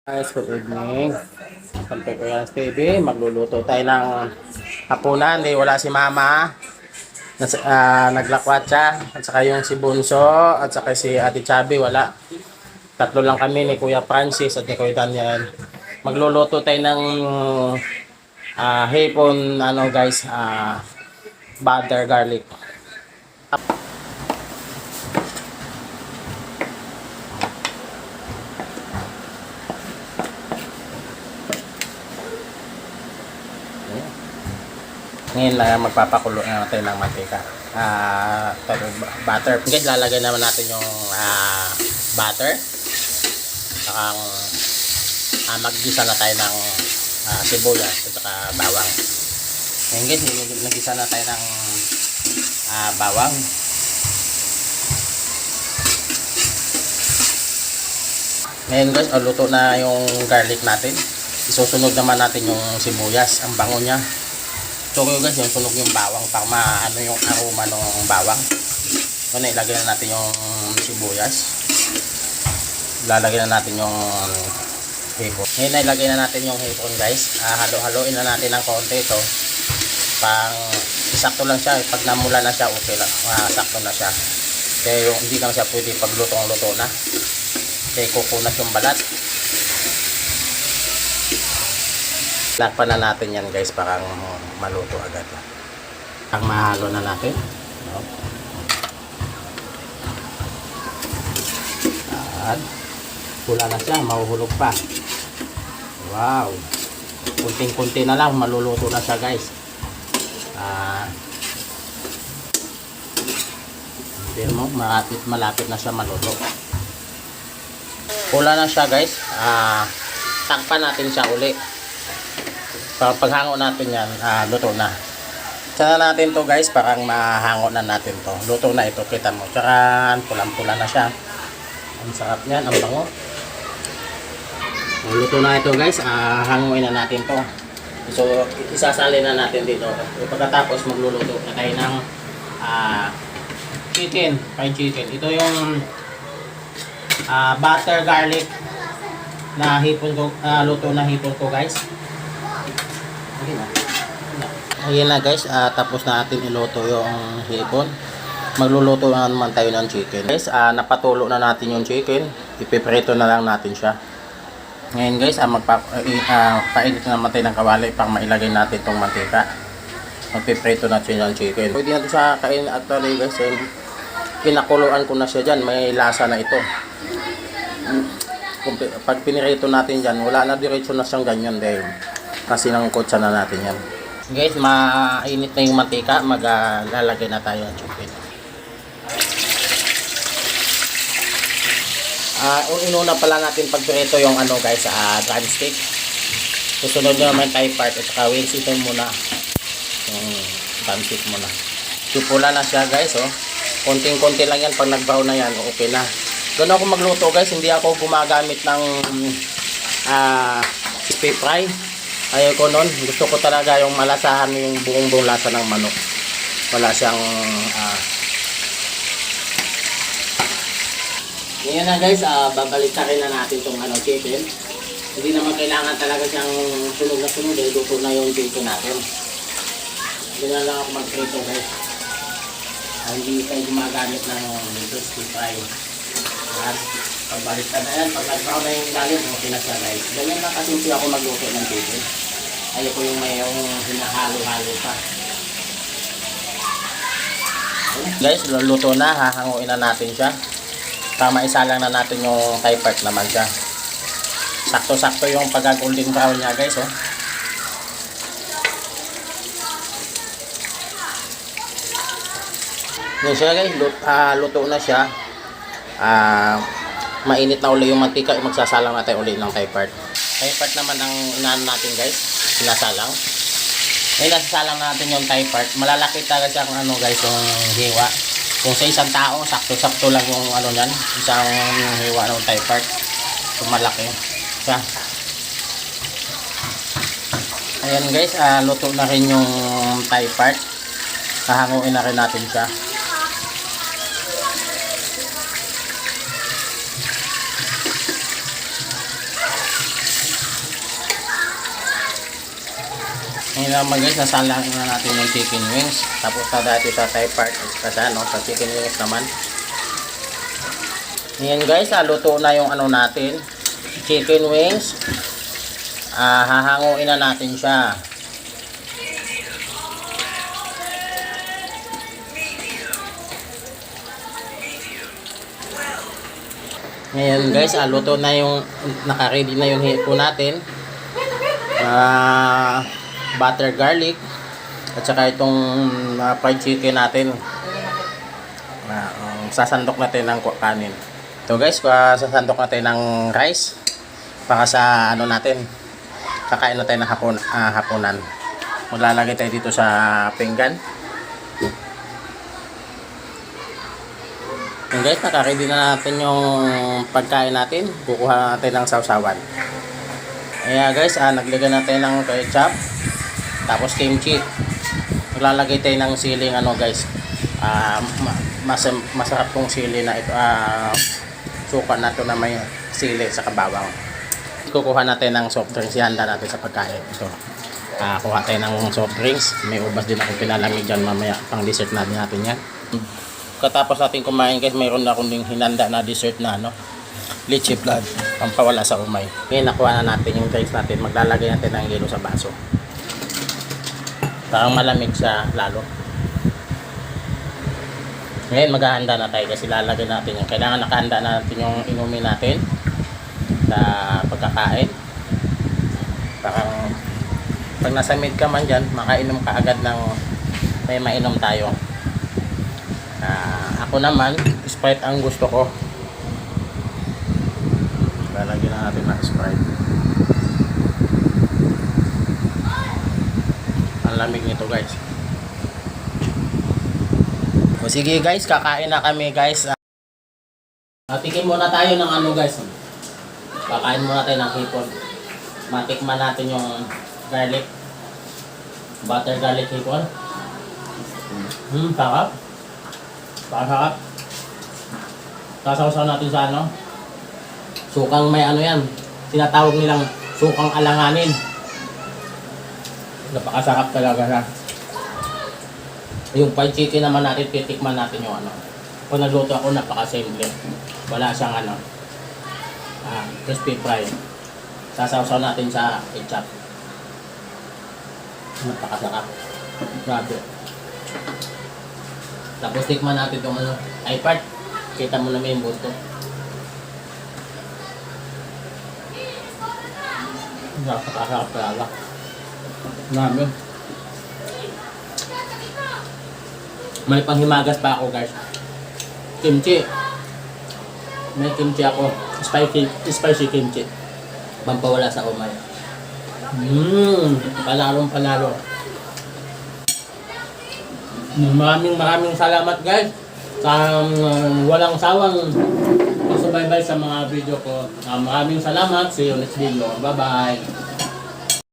Guys, good evening. Siyempre ko yan, TV. Magluluto tayo ng hapunan. Wala si Mama. Naglakwat siya. At saka yung si Bunso. At saka si Ate Chabi, wala. Tatlo lang kami ni Kuya Francis at ni Kuya Daniel. Magluluto tayo ng hipon, guys, butter garlic. Ngayon lang magpapakulo na tayo ng mantika. Butter. Guys, lalagay naman natin yung butter. Saka maggisa na tayo ng sibuyas at saka bawang. Ngayon guys, nagisa na tayo ng bawang. Ngayon guys, luto na yung garlic natin. Isusunod naman natin yung sibuyas. Ang bango niya. So guys, yung sunog yung bawang para maano yung aroma ng bawang. So ilagay na natin yung sibuyas. Lalagyan na natin yung hipon. Ngayon ilagay na natin yung hipon guys. Halo-haloin na natin ng konti ito. Pang sakto lang siya. Pag namula na siya, okay lang. Sakto na siya. Kaya yung, hindi lang siya pwede pag lutong-luto na. Kaya kukunat yung balat. Lakpan na natin yan guys para maluto agad. Ang mahalo na natin. At pula na siya, mahuhulog pa. Wow. Kunting-kunti na lang, maluluto na siya guys. Pero malapit na siya maluto. Pula na siya guys. Takpan natin siya uli. Paghango natin yan, luto na. Tsaka natin to guys, parang mahango na natin to. Luto na ito, kita mo. Tsaka pulang-pula na siya. Ang sarap niyan, ang bango. Luto na ito guys, hanguin na natin to. So, isasali na natin dito. Pagkatapos magluluto na tayo ng chicken, fried chicken. Ito yung butter garlic na hipon ko, luto na hipon ko guys. Ayan na guys, tapos na natin iluto yung hipon. Magluluto naman tayo ng chicken. Guys, napatulo na natin yung chicken. Ipiprito na lang natin siya. Ngayon guys, painit na naman tayo ng kawali para mailagay natin itong mantika. Magpiprito natin yung chicken. Pwede natin siya kain actually guys. Pinakuluan ko na siya dyan. May lasa na ito. Pag pinirito natin dyan, wala na diretso na siyang ganyan dahil kasi nangkotsa na natin yan. Guys, mainit na yung mantika. Maglalagay na tayo ng chicken. Inuna pala natin pagprito yung guys, drumstick. Susunod nyo naman Thai part at saka wings. Ito muna yung drumstick muna. Pula na siya guys, oh. Konting-konti lang yan. Pag nag-brown na yan, okay na. Doon ako magluto guys. Hindi ako gumagamit ng crispy fry. Ayaw ko nun. Gusto ko talaga yung malasahan yung buong lasa ng manok. Wala siyang ngayon na guys, babalitakin na natin itong chicken. Hindi naman kailangan talaga siyang sunog na sunog dahil luto na yung chicken natin. Hindi na lang ako mag-prito guys. Hindi tayo gumagamit ng crispy fry. At pagbaliktad na yan, pag nag-brown na yung ilalim, okay na siya guys. Ganyan lang kasimple ako magluto ng chicken. Ayaw ko yung mayroong hinahalo-halo pa. Guys, luto na, hahanguin na natin siya. Tama, isa lang na natin yung Thai part naman siya. Sakto-sakto yung pagka-golden brown niya guys, oh. Yan siya guys, luto na siya. Mainit na uli yung mantika, magsasalang natin uli ng Thai part. Thai part naman ang inaan natin guys, sinasalang. Ngayon nasasalang natin yung Thai part. Malalaki talaga siyang guys, yung hiwa. Kung sa isang tao, sakto-sakto lang yung niyan, isang hiwa ng Thai part. So malaki siya. Ayan guys, luto na rin yung Thai part. Hahanguin na rin natin siya. Ngayon naman guys, nasalang na natin yung chicken wings. Tapos na dati sa Thai part kasi ano, sa chicken wings naman. Ngayon guys, luto na yung ano natin, chicken wings. Hahanguin na natin siya. Ngayon guys, luto na yung, naka-ready na yung hipo natin. Butter garlic at saka itong fried chicken natin. Sasandok natin ng kanin. Ito guys, sasandok natin ng rice para sa ano natin, kakain natin ng hapunan. Maglalagay tayo dito sa pinggan. Yung guys, naka-ready na natin yung pagkain natin. Kukuha natin ng sausawan. Ayan guys, naglagay natin ng ketchup. Tapos kimchi. Maglalagay tayo ng siling ano guys. Masarap tong sili na ito. Suka na ito na may sili sa kabawang. Kukuha natin ng soft drinks. Ihanda natin sa pagkain. Ito. Kuha tayo ng soft drinks. May ubas din akong pinalamig dyan mamaya. Pang dessert natin yan. Katapos natin kumain guys, mayroon na akong hinanda na dessert na ano, leche flan, pampawala sa umay. Ngayon nakuha na natin yung drinks natin. Maglalagay natin ng yelo sa baso. Parang malamig siya lalo. Ngayon maghahanda na tayo kasi lalagay natin yung, kailangan nakahanda na natin yung inumin natin sa pagkakain. Parang pag nasa mid ka man dyan, makainom ka agad ng may mainom tayo. Ako naman, Sprite ang gusto ko. Lalagyan na natin ng Sprite. Ang lamig nito guys. O sige guys, kakain na kami guys. Tikim muna tayo ng ano guys. Kakain muna tayo ng hipon. Matikman natin yung garlic. Butter garlic hipon. Sarap. Sarap. Sasawsaw natin sa ano, sukang may ano yan, tinatawag nilang sukang alanganin. Napakasarap talaga siya. Yung fried chicken naman natin, titikman natin yung ano. Kung nagluto ako, napakasimple. Wala siyang ano, crispy fry. Sasawsaw natin sa ketchup. Napakasarap. Grabe. Tapos tikman natin itong ano, ay part. Kita mo naman yung buto. Napakasarap talaga. Namin. May panghimagas pa ako guys. Kimchi. May kimchi ako. Spicy kimchi. Pampawala sa umay. Panalo. Maraming salamat guys sa walang sawang pagsubaybay sa mga video ko. Maraming salamat. See you next video. Bye bye.